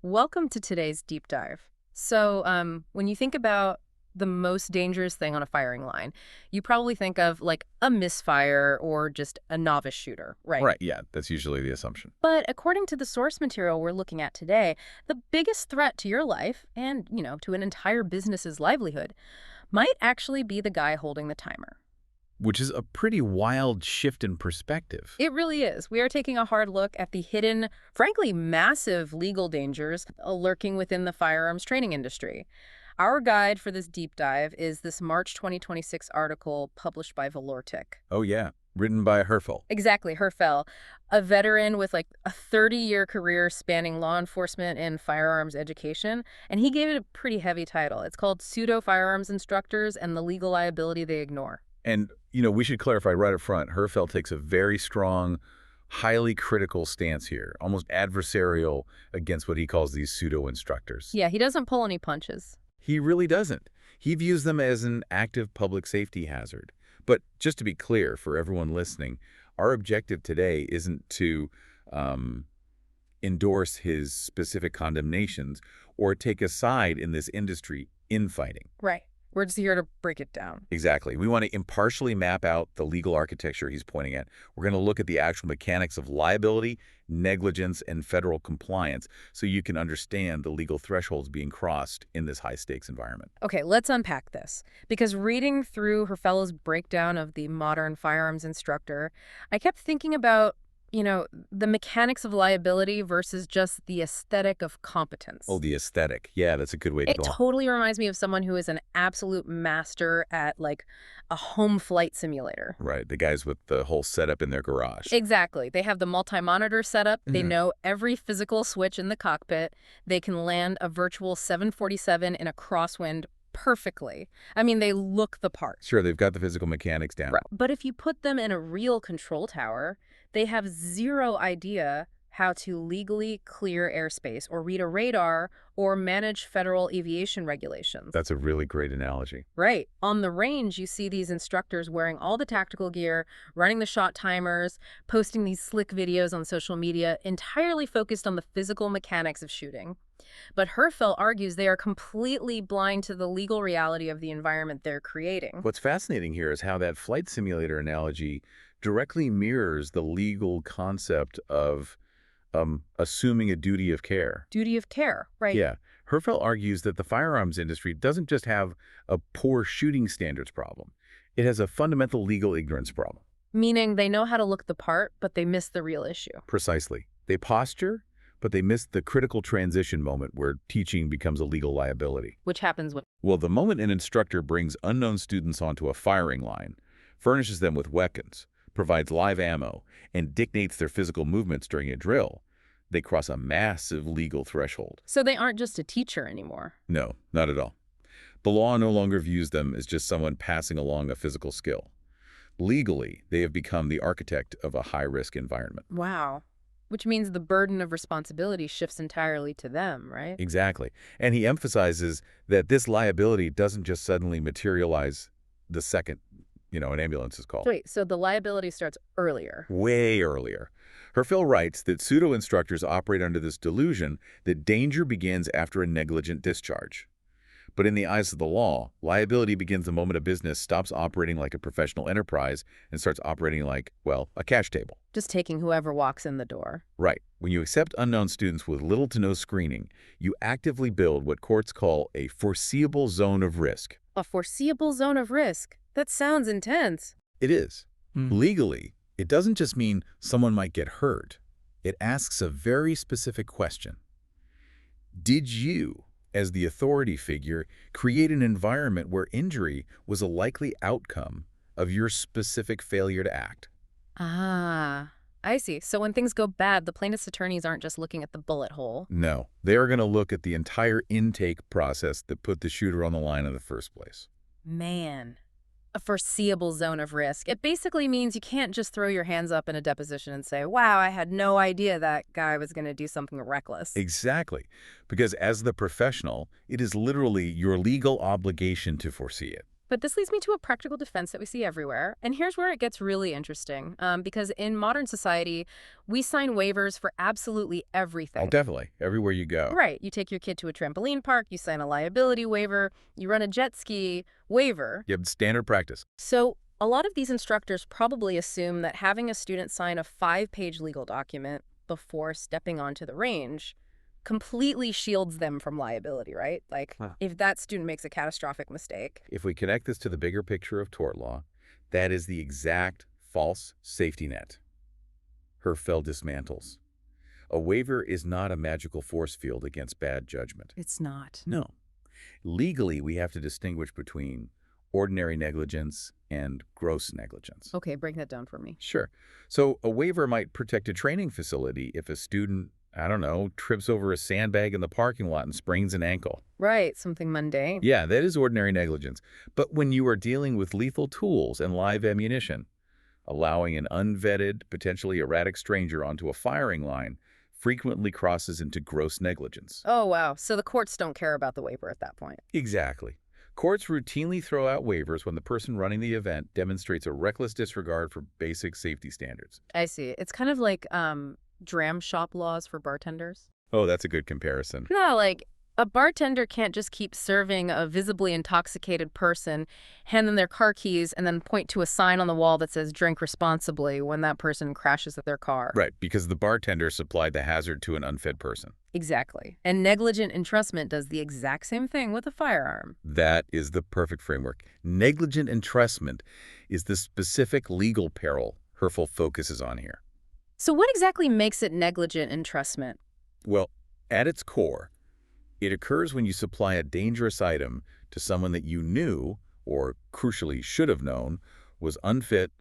Welcome to today's deep dive. When you think about the most dangerous thing on a firing line, you probably think of like a misfire or just a novice shooter, right? Right, yeah, that's usually the assumption. But according to the source material we're looking at today, the biggest threat to your life and, to an entire business's livelihood might actually be the guy holding the timer. Which is a pretty wild shift in perspective. It really is. We are taking a hard look at the hidden, frankly, massive legal dangers lurking within the firearms training industry. Our guide for this deep dive is this March 2026 article published by Valortic. Oh yeah, written by Herfel. Exactly, Herfel, a veteran with like a 30-year career spanning law enforcement and firearms education, and he gave it a pretty heavy title. It's called Pseudo Firearms Instructors and the Legal Liability They Ignore. And, we should clarify right up front, Herfel takes a very strong, highly critical stance here, almost adversarial against what he calls these pseudo-instructors. Yeah, he doesn't pull any punches. He really doesn't. He views them as an active public safety hazard. But just to be clear for everyone listening, our objective today isn't to endorse his specific condemnations or take a side in this industry infighting. Right. We're just here to break it down. Exactly. We want to impartially map out the legal architecture he's pointing at. We're going to look at the actual mechanics of liability, negligence, and federal compliance so you can understand the legal thresholds being crossed in this high-stakes environment. Okay, let's unpack this. Because reading through her fellow's breakdown of the modern firearms instructor, I kept thinking about, the mechanics of liability versus just the aesthetic of competence. Oh, the aesthetic. Yeah, that's a good way to It go. totally reminds me of someone who is an absolute master at like a home flight simulator. Right, the guys with the whole setup in their garage. Exactly. They have the multi-monitor setup. They Mhm. know every physical switch in the cockpit. They can land a virtual 747 in a crosswind perfectly. I mean, they look the part. Sure, they've got the physical mechanics down. Right. But if you put them in a real control tower, they have zero idea how to legally clear airspace or read a radar or manage federal aviation regulations. That's a really great analogy. Right. On the range, you see these instructors wearing all the tactical gear, running the shot timers, posting these slick videos on social media, entirely focused on the physical mechanics of shooting. But Herfel argues they are completely blind to the legal reality of the environment they're creating. What's fascinating here is how that flight simulator analogy directly mirrors the legal concept of assuming a duty of care. Duty of care, right? Yeah. Herfel argues that the firearms industry doesn't just have a poor shooting standards problem. It has a fundamental legal ignorance problem. Meaning they know how to look the part, but they miss the real issue. Precisely. They posture, but they miss the critical transition moment where teaching becomes a legal liability. Which happens when... Well, the moment an instructor brings unknown students onto a firing line, furnishes them with weapons, provides live ammo, and dictates their physical movements during a drill, they cross a massive legal threshold. So they aren't just a teacher anymore. No, not at all. The law no longer views them as just someone passing along a physical skill. Legally, they have become the architect of a high-risk environment. Wow. Which means the burden of responsibility shifts entirely to them, right? Exactly. And he emphasizes that this liability doesn't just suddenly materialize the second, an ambulance is called. Wait, so the liability starts earlier. Way earlier. Herfel writes that pseudo-instructors operate under this delusion that danger begins after a negligent discharge. But in the eyes of the law, liability begins the moment a business stops operating like a professional enterprise and starts operating like, well, a cash table. Just taking whoever walks in the door. Right. When you accept unknown students with little to no screening, you actively build what courts call a foreseeable zone of risk. A foreseeable zone of risk? That sounds intense. It is. Legally, it doesn't just mean someone might get hurt. It asks a very specific question. Did you, as the authority figure, create an environment where injury was a likely outcome of your specific failure to act? Ah, I see. So when things go bad, the plaintiff's attorneys aren't just looking at the bullet hole. No, they are going to look at the entire intake process that put the shooter on the line in the first place. Man, a foreseeable zone of risk. It basically means you can't just throw your hands up in a deposition and say, wow, I had no idea that guy was going to do something reckless. Exactly. Because as the professional, it is literally your legal obligation to foresee it. But this leads me to a practical defense that we see everywhere. And here's where it gets really interesting. Because in modern society, we sign waivers for absolutely Oh, everything. definitely. Everywhere you go. Right. You take your kid to a trampoline park, you sign a liability waiver, you run a jet ski waiver. You have standard practice. So a lot of these instructors probably assume that having a student sign a 5-page legal document before stepping onto the range completely shields them from liability, right? Like, Huh. if that student makes a catastrophic mistake. If we connect this to the bigger picture of tort law, that is the exact false safety net Herfel dismantles. A waiver is not a magical force field against bad judgment. It's not. No. Legally, we have to distinguish between ordinary negligence and gross negligence. Okay, break that down for me. Sure. So a waiver might protect a training facility if a student, I don't know, trips over a sandbag in the parking lot and sprains an ankle. Right, something mundane. Yeah, that is ordinary negligence. But when you are dealing with lethal tools and live ammunition, allowing an unvetted, potentially erratic stranger onto a firing line frequently crosses into gross negligence. Oh, wow. So the courts don't care about the waiver at that point. Exactly. Courts routinely throw out waivers when the person running the event demonstrates a reckless disregard for basic safety standards. I see. It's kind of like dram shop laws for bartenders. Oh, that's a good comparison. No, like a bartender can't just keep serving a visibly intoxicated person, hand them their car keys, and then point to a sign on the wall that says drink responsibly when that person crashes at their car. Right, because the bartender supplied the hazard to an unfit person. Exactly. And negligent entrustment does the exact same thing with a firearm. That is the perfect framework. Negligent entrustment is the specific legal peril Herfel focuses on here. So what exactly makes it negligent entrustment? Well, at its core, it occurs when you supply a dangerous item to someone that you knew, or crucially should have known, was unfit,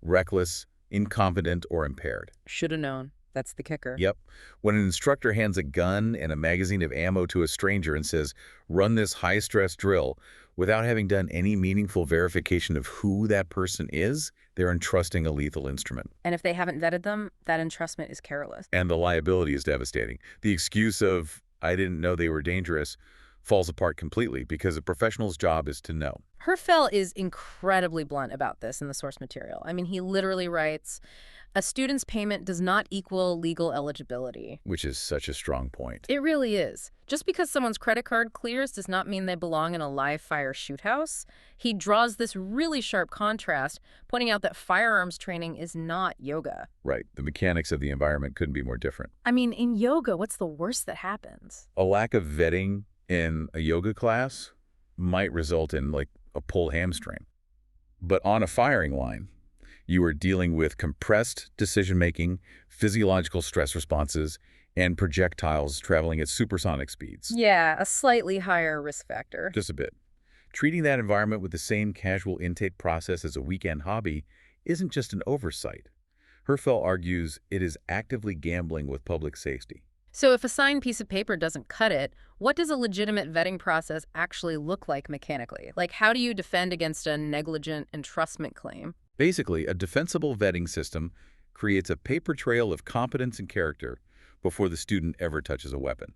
reckless, incompetent, or impaired. Should have known. That's the kicker. Yep. When an instructor hands a gun and a magazine of ammo to a stranger and says, run this high-stress drill, without having done any meaningful verification of who that person is, they're entrusting a lethal instrument. And if they haven't vetted them, that entrustment is careless. And the liability is devastating. The excuse of, I didn't know they were dangerous, falls apart completely because a professional's job is to know. Herfel is incredibly blunt about this in the source material. I mean, he literally writes, a student's payment does not equal legal eligibility. Which is such a strong point. It really is. Just because someone's credit card clears does not mean they belong in a live fire shoot house. He draws this really sharp contrast, pointing out that firearms training is not yoga. Right. The mechanics of the environment couldn't be more different. I mean, in yoga, what's the worst that happens? A lack of vetting in a yoga class might result in, like, a pulled hamstring. But on a firing line, you are dealing with compressed decision-making, physiological stress responses, and projectiles traveling at supersonic speeds. Yeah, a slightly higher risk factor. Just a bit. Treating that environment with the same casual intake process as a weekend hobby isn't just an oversight. Herfel argues it is actively gambling with public safety. So if a signed piece of paper doesn't cut it, what does a legitimate vetting process actually look like mechanically? Like, how do you defend against a negligent entrustment claim? Basically, a defensible vetting system creates a paper trail of competence and character before the student ever touches a weapon.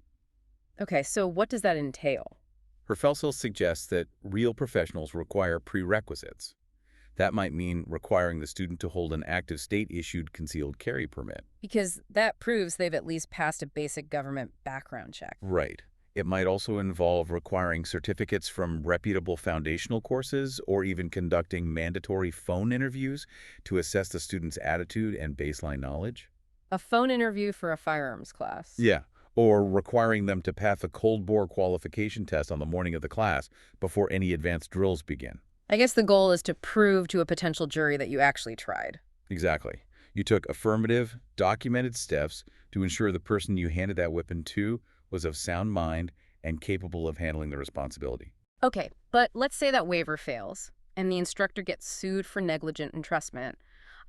Okay, so what does that entail? Herfel suggests that real professionals require prerequisites. That might mean requiring the student to hold an active state-issued concealed carry permit. Because that proves they've at least passed a basic government background check. Right. It might also involve requiring certificates from reputable foundational courses or even conducting mandatory phone interviews to assess the student's attitude and baseline knowledge. A phone interview for a firearms class. Yeah. Or requiring them to pass a cold bore qualification test on the morning of the class before any advanced drills begin. I guess the goal is to prove to a potential jury that you actually tried. Exactly. You took affirmative, documented steps to ensure the person you handed that weapon to was of sound mind and capable of handling the responsibility. Okay, but let's say that waiver fails, and the instructor gets sued for negligent entrustment.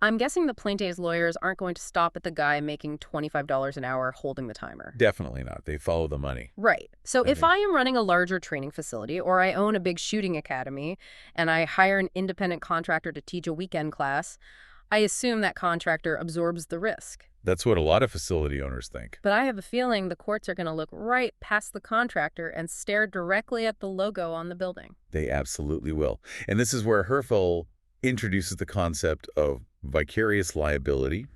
I'm guessing the plaintiff's lawyers aren't going to stop at the guy making $25 an hour holding the timer. Definitely not. They follow the money. Right. So if think- I am running a larger training facility, or I own a big shooting academy, and I hire an independent contractor to teach a weekend class, I assume that contractor absorbs the risk. That's what a lot of facility owners think. But I have a feeling the courts are going to look right past the contractor and stare directly at the logo on the building. They absolutely will. And this is where Herfel introduces the concept of vicarious liability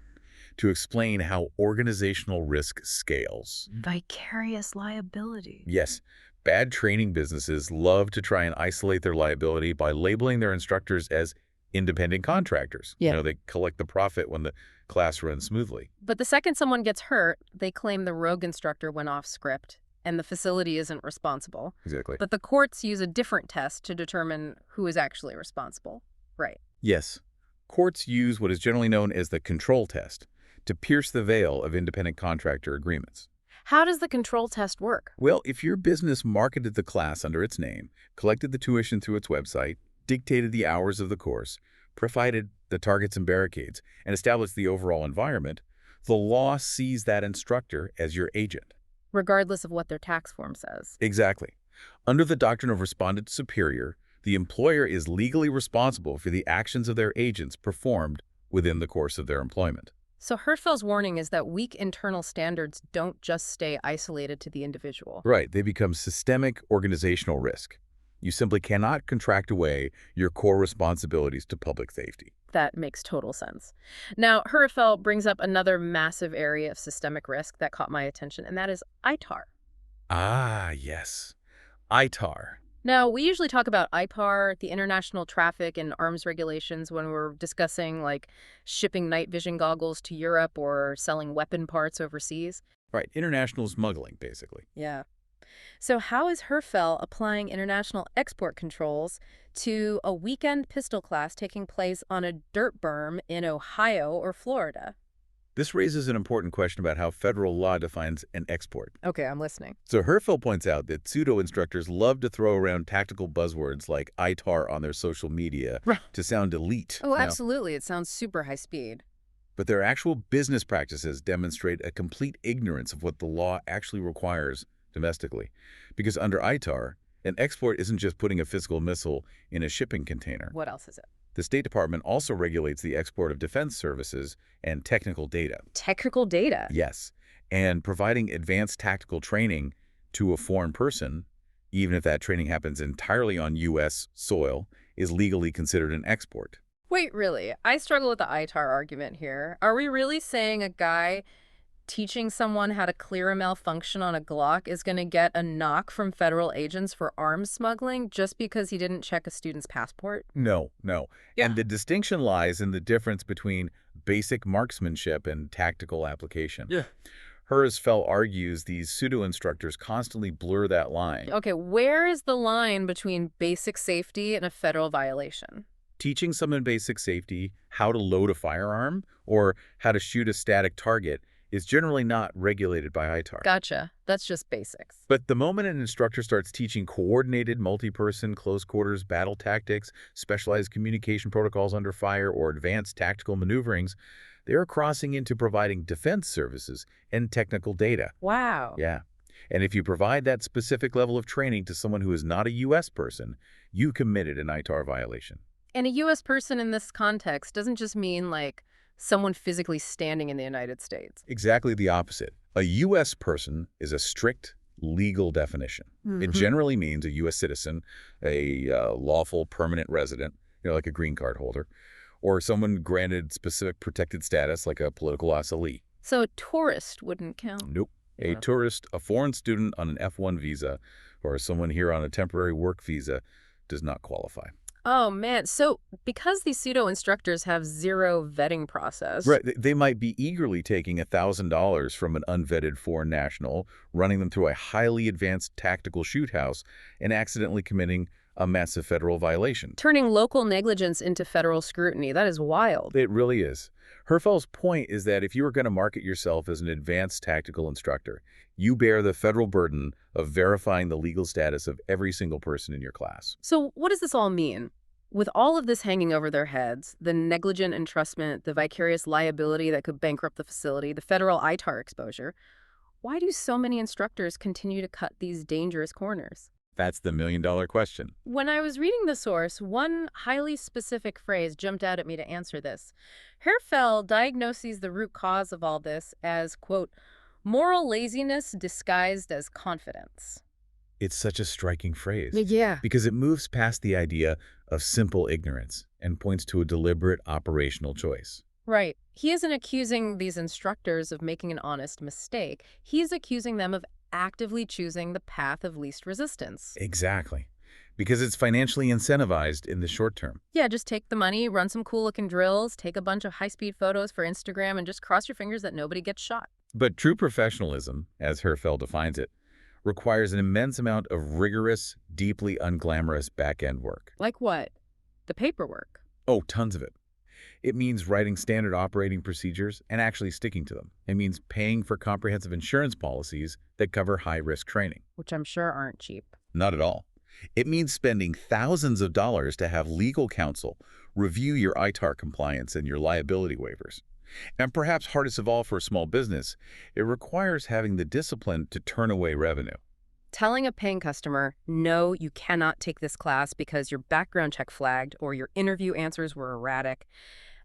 to explain how organizational risk scales. Vicarious liability. Yes, bad training businesses love to try and isolate their liability by labeling their instructors as independent contractors. Yeah. They collect the profit when the class runs smoothly. But the second someone gets hurt, they claim the rogue instructor went off script and the facility isn't responsible. Exactly. But the courts use a different test to determine who is actually responsible. Right. Yes, courts use what is generally known as the control test to pierce the veil of independent contractor agreements. How does the control test work? Well, if your business marketed the class under its name, collected the tuition through its website, dictated the hours of the course, provided the targets and barricades, and established the overall environment, the law sees that instructor as your agent. Regardless of what their tax form says. Exactly. Under the doctrine of respondent superior, the employer is legally responsible for the actions of their agents performed within the course of their employment. So Hirschfeld's warning is that weak internal standards don't just stay isolated to the individual. Right, they become systemic organizational risk. You simply cannot contract away your core responsibilities to public safety. That makes total sense. Now, Hirschfeld brings up another massive area of systemic risk that caught my attention, and that is ITAR. Ah, yes. ITAR. Now, we usually talk about ITAR, the international traffic and arms regulations, when we're discussing, like, shipping night vision goggles to Europe or selling weapon parts overseas. Right, international smuggling, basically. Yeah. So how is Hirschfeld applying international export controls to a weekend pistol class taking place on a dirt berm in Ohio or Florida? This raises an important question about how federal law defines an export. Okay, I'm listening. So Herfel points out that pseudo-instructors love to throw around tactical buzzwords like ITAR on their social media Right. to sound elite. Oh, absolutely. It sounds super high speed. But their actual business practices demonstrate a complete ignorance of what the law actually requires domestically. Because under ITAR, an export isn't just putting a physical missile in a shipping container. What else is it? The State Department also regulates the export of defense services and technical data. Technical data? Yes, and providing advanced tactical training to a foreign person, even if that training happens entirely on U.S. soil, is legally considered an export. Wait, really? I struggle with the ITAR argument here. Are we really saying a guy teaching someone how to clear a malfunction on a Glock is going to get a knock from federal agents for arms smuggling just because he didn't check a student's passport? No, no. Yeah. And the distinction lies in the difference between basic marksmanship and tactical application. Yeah. Hirschfeld argues these pseudo-instructors constantly blur that line. Okay, where is the line between basic safety and a federal violation? Teaching someone basic safety, how to load a firearm, or how to shoot a static target is generally not regulated by ITAR. Gotcha. That's just basics. But the moment an instructor starts teaching coordinated multi-person, close-quarters battle tactics, specialized communication protocols under fire, or advanced tactical maneuverings, they are crossing into providing defense services and technical data. Wow. Yeah. And if you provide that specific level of training to someone who is not a U.S. person, you committed an ITAR violation. And a U.S. person in this context doesn't just mean, like, someone physically standing in the United States. Exactly the opposite. A U.S. person is a strict legal definition. It generally means a U.S. citizen, a lawful permanent resident, like a green card holder, or someone granted specific protected status like a political asylee. So a tourist wouldn't count? Nope. A tourist, a foreign student on an F1 visa, or someone here on a temporary work visa does not qualify. Oh, man. So because these pseudo-instructors have zero vetting process. Right. They might be eagerly taking $1,000 from an unvetted foreign national, running them through a highly advanced tactical shoot house, and accidentally committing a massive federal violation. Turning local negligence into federal scrutiny. That is wild. It really is. Hirschfeld's point is that if you are going to market yourself as an advanced tactical instructor, you bear the federal burden of verifying the legal status of every single person in your class. So what does this all mean? With all of this hanging over their heads, the negligent entrustment, the vicarious liability that could bankrupt the facility, the federal ITAR exposure, why do so many instructors continue to cut these dangerous corners? That's the million-dollar question. When I was reading the source, one highly specific phrase jumped out at me to answer this. Herfel diagnoses the root cause of all this as, quote, moral laziness disguised as confidence. It's such a striking phrase Yeah. because it moves past the idea of simple ignorance and points to a deliberate operational choice. Right. He isn't accusing these instructors of making an honest mistake. He's accusing them of actively choosing the path of least resistance. Exactly. Because it's financially incentivized in the short term. Yeah, just take the money, run some cool-looking drills, take a bunch of high-speed photos for Instagram, and just cross your fingers that nobody gets shot. But true professionalism, as Herfel defines it, requires an immense amount of rigorous, deeply unglamorous back-end work. Like what? The paperwork. Oh, tons of it. It means writing standard operating procedures and actually sticking to them. It means paying for comprehensive insurance policies that cover high-risk training. Which I'm sure aren't cheap. Not at all. It means spending thousands of dollars to have legal counsel review your ITAR compliance and your liability waivers. And perhaps hardest of all for a small business, it requires having the discipline to turn away revenue. Telling a paying customer, no, you cannot take this class because your background check flagged or your interview answers were erratic,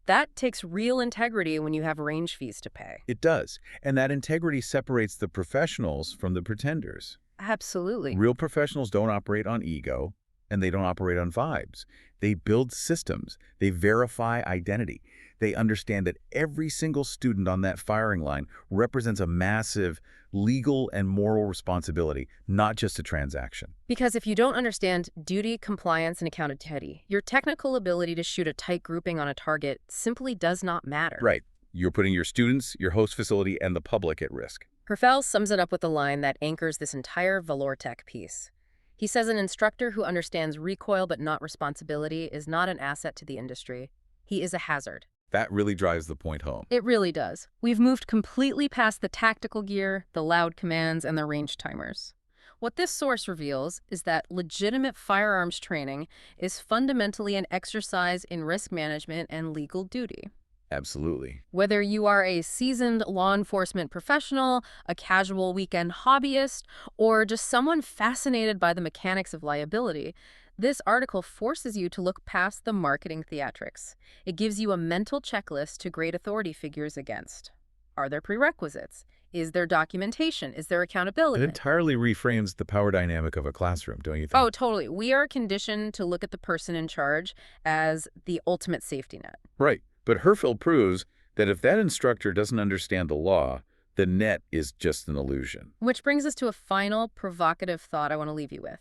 that takes real integrity when you have range fees to pay. It does. And that integrity separates the professionals from the pretenders. Absolutely. Real professionals don't operate on ego, and they don't operate on vibes. They build systems. They verify identity. They understand that every single student on that firing line represents a massive legal and moral responsibility, not just a transaction. Because if you don't understand duty, compliance, and accountability, your technical ability to shoot a tight grouping on a target simply does not matter. Right. You're putting your students, your host facility, and the public at risk. Herfel sums it up with a line that anchors this entire Valortech piece. He says an instructor who understands recoil but not responsibility is not an asset to the industry. He is a hazard. That really drives the point home. It really does. We've moved completely past the tactical gear, the loud commands, and the range timers. What this source reveals is that legitimate firearms training is fundamentally an exercise in risk management and legal duty. Absolutely. Whether you are a seasoned law enforcement professional, a casual weekend hobbyist, or just someone fascinated by the mechanics of liability, this article forces you to look past the marketing theatrics. It gives you a mental checklist to grade authority figures against. Are there prerequisites? Is there documentation? Is there accountability? It entirely reframes the power dynamic of a classroom, don't you think? Oh, totally. We are conditioned to look at the person in charge as the ultimate safety net. Right. But Herfel proves that if that instructor doesn't understand the law, the net is just an illusion. Which brings us to a final provocative thought I want to leave you with.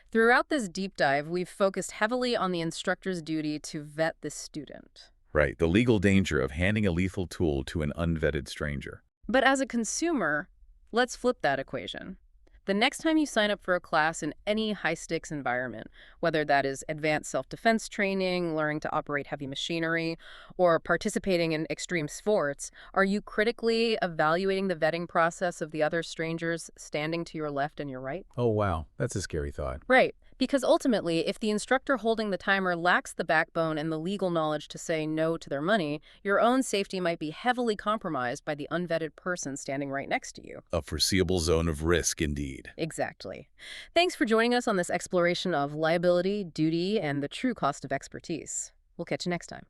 Throughout this deep dive, we've focused heavily on the instructor's duty to vet the student. Right. The legal danger of handing a lethal tool to an unvetted stranger. But as a consumer, let's flip that equation. The next time you sign up for a class in any high-stakes environment, whether that is advanced self-defense training, learning to operate heavy machinery, or participating in extreme sports, are you critically evaluating the vetting process of the other strangers standing to your left and your right? Oh, wow. That's a scary thought. Right. Because ultimately, if the instructor holding the timer lacks the backbone and the legal knowledge to say no to their money, your own safety might be heavily compromised by the unvetted person standing right next to you. A foreseeable zone of risk, indeed. Exactly. Thanks for joining us on this exploration of liability, duty, and the true cost of expertise. We'll catch you next time.